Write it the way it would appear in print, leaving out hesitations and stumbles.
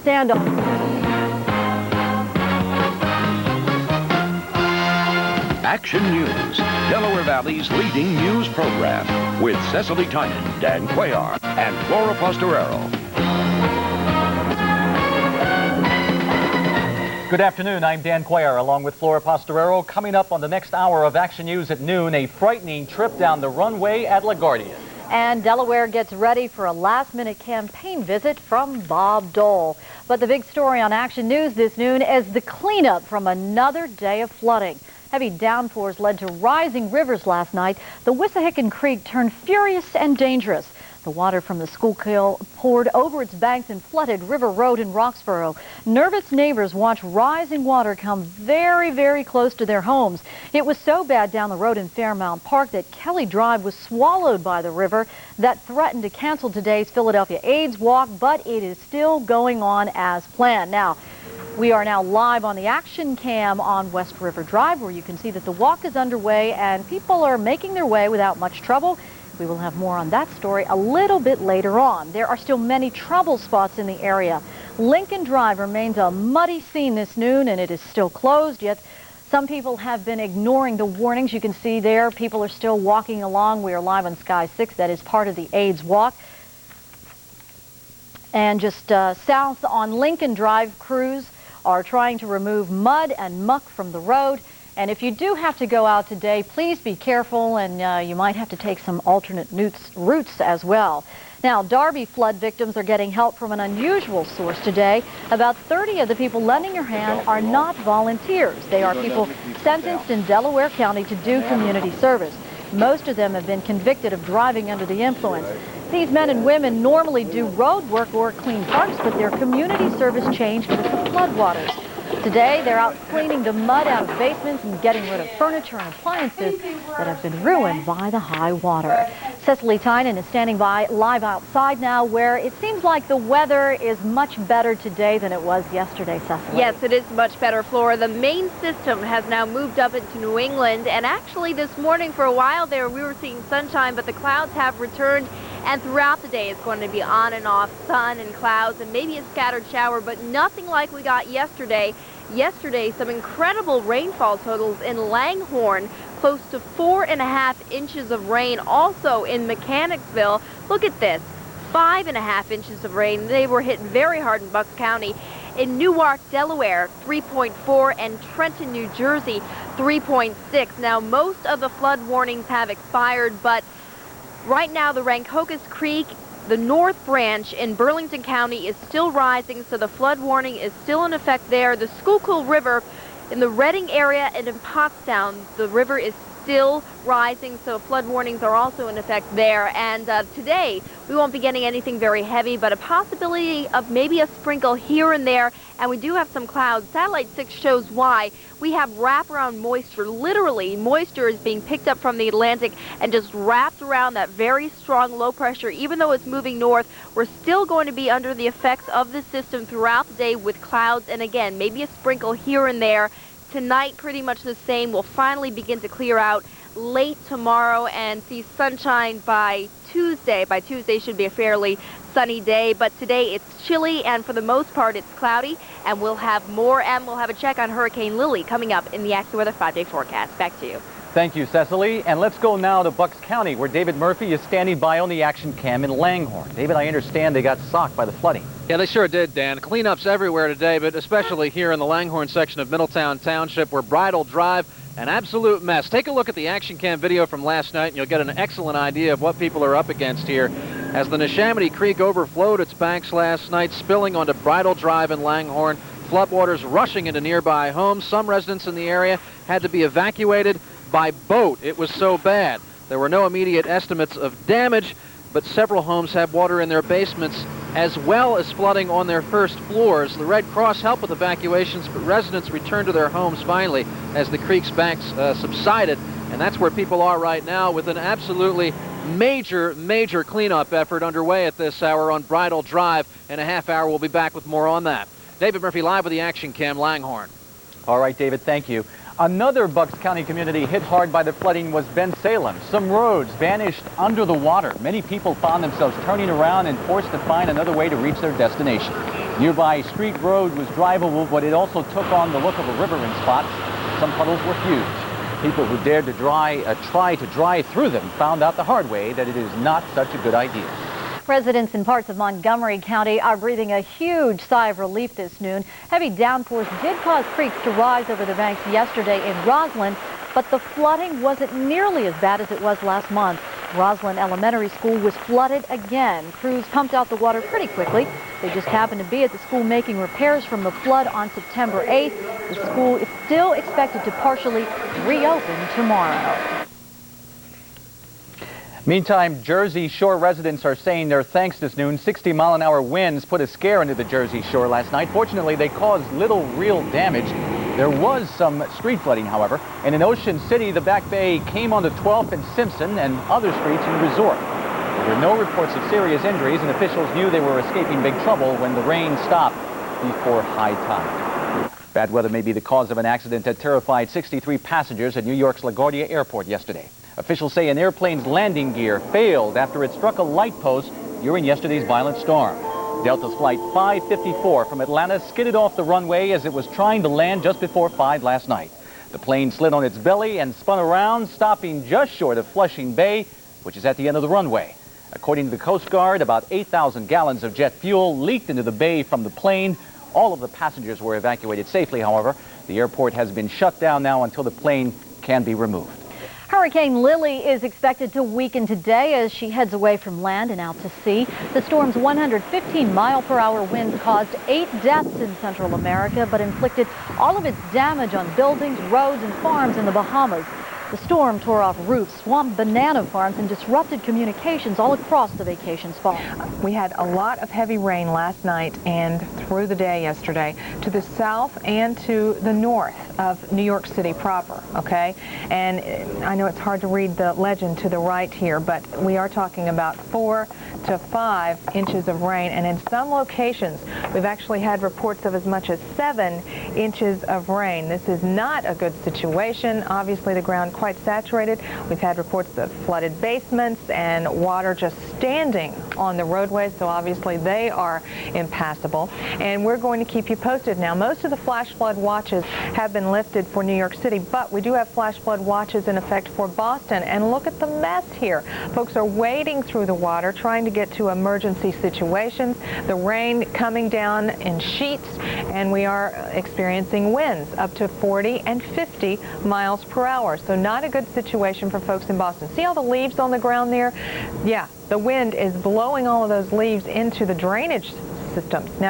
standoff. Action News, Delaware Valley's leading news program, with Cecily Tynan, Dan Cuellar, and Flora Pastorero. Good afternoon, I'm Dan Cuellar along with Flora Pastorero. Coming up on the next hour of Action News at noon, a frightening trip down the runway at LaGuardia. And Delaware gets ready for a last-minute campaign visit from Bob Dole. But the big story on Action News this noon is the cleanup from another day of flooding. Heavy downpours led to rising rivers last night. The Wissahickon Creek turned furious and dangerous. The water from the Schuylkill poured over its banks and flooded River Road in Roxborough. Nervous neighbors watch rising water come very, very close to their homes. It was so bad down the road in Fairmount Park that Kelly Drive was swallowed by the river. That threatened to cancel today's Philadelphia AIDS Walk, but it is still going on as planned. Now, we are now live on the action cam on West River Drive, where you can see that the walk is underway and people are making their way without much trouble. We will have more on that story a little bit later on. There are still many trouble spots in the area. Lincoln Drive remains a muddy scene this noon, and it is still closed, yet some people have been ignoring the warnings. You can see there, people are still walking along. We are live on Sky 6. That is part of the AIDS Walk. And just south on Lincoln Drive, crews are trying to remove mud and muck from the road. And if you do have to go out today, please be careful, and you might have to take some alternate routes as well. Now, Darby flood victims are getting help from an unusual source today. About 30 of the people lending a hand are not volunteers. They are people sentenced in Delaware County to do community service. Most of them have been convicted of driving under the influence. These men and women normally do road work or clean parks, but their community service changed with the floodwaters. Today, they're out cleaning the mud out of basements and getting rid of furniture and appliances that have been ruined by the high water. Cecily Tynan is standing by live outside now, where it seems like the weather is much better today than it was yesterday, Cecily. Yes, it is much better, Flora. The main system has now moved up into New England, and actually this morning for a while there we were seeing sunshine, but the clouds have returned. And throughout the day, it's going to be on and off, sun and clouds, and maybe a scattered shower, but nothing like we got yesterday. Yesterday, some incredible rainfall totals in Langhorne, close to 4.5 inches of rain. Also in Mechanicsville, look at this, 5.5 inches of rain. They were hit very hard in Bucks County. In Newark, Delaware, 3.4, and Trenton, New Jersey, 3.6. Now, most of the flood warnings have expired, but right now, the Rancocas Creek, the North Branch in Burlington County is still rising, so the flood warning is still in effect there. The Schuylkill River in the Reading area and in Pottstown, the river is still rising, so flood warnings are also in effect there. And today, we won't be getting anything very heavy, but a possibility of maybe a sprinkle here and there, and we do have some clouds. Satellite 6 shows why. We have wraparound moisture. Literally, moisture is being picked up from the Atlantic and just wrapped around that very strong low pressure. Even though it's moving north, we're still going to be under the effects of the system throughout the day with clouds, and again, maybe a sprinkle here and there. Tonight, pretty much the same. We'll finally begin to clear out late tomorrow and see sunshine by Tuesday. By Tuesday should be a fairly sunny day, but today it's chilly, and for the most part it's cloudy, and we'll have more, and we'll have a check on Hurricane Lily coming up in the AccuWeather 5-day forecast. Back to you. Thank you, Cecily. And let's go now to Bucks County, where David Murphy is standing by on the action cam in Langhorne. David, I understand they got socked by the flooding. Yeah, they sure did, Dan. Cleanups everywhere today, but especially here in the Langhorne section of Middletown Township, where Bridle Drive, an absolute mess. Take a look at the action cam video from last night, and you'll get an excellent idea of what people are up against here. As the Neshaminy Creek overflowed its banks last night, spilling onto Bridle Drive in Langhorne, floodwaters rushing into nearby homes. Some residents in the area had to be evacuated by boat. It was so bad. There were no immediate estimates of damage, but several homes have water in their basements, as well as flooding on their first floors. The Red Cross helped with evacuations, but residents returned to their homes finally as the creek's banks subsided, and that's where people are right now, with an absolutely major cleanup effort underway at this hour on Bridle Drive. In a half hour, we'll be back with more on that. David Murphy live with the Action Cam, Langhorne. All right, David, thank you. Another Bucks County community hit hard by the flooding was Ben Salem. Some roads vanished under the water. Many people found themselves turning around and forced to find another way to reach their destination. Nearby street road was drivable, but it also took on the look of a river in spots. Some puddles were huge. People who dared to try to drive through them found out the hard way that it is not such a good idea. Residents in parts of Montgomery County are breathing a huge sigh of relief this noon. Heavy downpours did cause creeks to rise over the banks yesterday in Roslyn, but the flooding wasn't nearly as bad as it was last month. Roslyn Elementary School was flooded again. Crews pumped out the water pretty quickly. They just happened to be at the school making repairs from the flood on September 8th. The school is still expected to partially reopen tomorrow. Meantime, Jersey Shore residents are saying their thanks this noon. 60-mile-an-hour winds put a scare into the Jersey Shore last night. Fortunately, they caused little real damage. There was some street flooding, however, and in Ocean City, the Back Bay came onto 12th and Simpson and other streets in the resort. There were no reports of serious injuries, and officials knew they were escaping big trouble when the rain stopped before high tide. Bad weather may be the cause of an accident that terrified 63 passengers at New York's LaGuardia Airport yesterday. Officials say an airplane's landing gear failed after it struck a light post during yesterday's violent storm. Delta's flight 554 from Atlanta skidded off the runway as it was trying to land just before 5 last night. The plane slid on its belly and spun around, stopping just short of Flushing Bay, which is at the end of the runway. According to the Coast Guard, about 8,000 gallons of jet fuel leaked into the bay from the plane. All of the passengers were evacuated safely, however. The airport has been shut down now until the plane can be removed. Hurricane Lily is expected to weaken today as she heads away from land and out to sea. The storm's 115-mile-per-hour winds caused 8 deaths in Central America, but inflicted all of its damage on buildings, roads, and farms in the Bahamas. The storm tore off roofs, swamped banana farms, and disrupted communications all across the vacation spot. We had a lot of heavy rain last night and through the day yesterday to the south and to the north of New York City proper, okay? And I know it's hard to read the legend to the right here, but we are talking about 4 to 5 inches of rain, and in some locations we've actually had reports of as much as 7 inches of rain. This is not a good situation. Obviously the ground quite saturated. We've had reports of flooded basements and water just standing on the roadways, so obviously they are impassable. And we're going to keep you posted. Now, most of the flash flood watches have been lifted for New York City, but we do have flash flood watches in effect for Boston. And look at the mess here. Folks are wading through the water, trying to get to emergency situations. The rain coming down in sheets, and we are experiencing winds up to 40 and 50 miles per hour. So not a good situation for folks in Boston. See all the leaves on the ground there? Yeah, the wind is blowing all of those leaves into the drainage systems. Now,